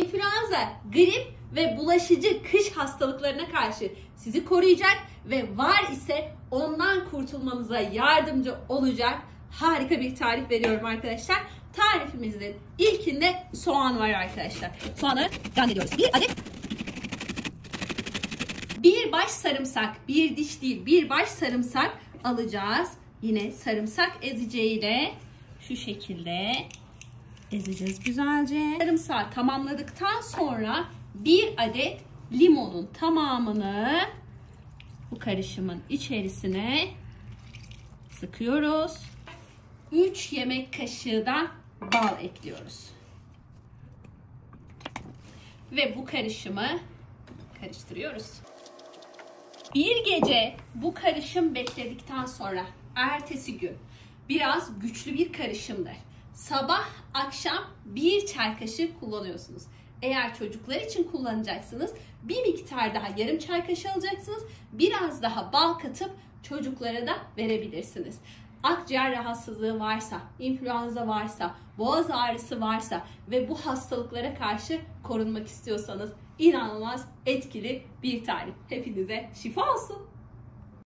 İnfluenza, grip ve bulaşıcı kış hastalıklarına karşı sizi koruyacak ve var ise ondan kurtulmanıza yardımcı olacak harika bir tarif veriyorum arkadaşlar. Tarifimizin ilkinde soğan var arkadaşlar. Soğanı rendeliyoruz. Bir baş sarımsak, bir diş değil, bir baş sarımsak alacağız. Yine sarımsak eziciyle şu şekilde ezeceğiz güzelce. Sarımsağı tamamladıktan sonra bir adet limonun tamamını bu karışımın içerisine sıkıyoruz. 3 yemek kaşığı da bal ekliyoruz. Ve bu karışımı karıştırıyoruz. Bir gece bu karışım bekledikten sonra ertesi gün biraz güçlü bir karışımdır. Sabah akşam bir çay kaşığı kullanıyorsunuz. Eğer çocuklar için kullanacaksınız bir miktar daha yarım çay kaşığı alacaksınız. Biraz daha bal katıp çocuklara da verebilirsiniz. Akciğer rahatsızlığı varsa, influenza varsa, boğaz ağrısı varsa ve bu hastalıklara karşı korunmak istiyorsanız inanılmaz etkili bir tarif. Hepinize şifa olsun.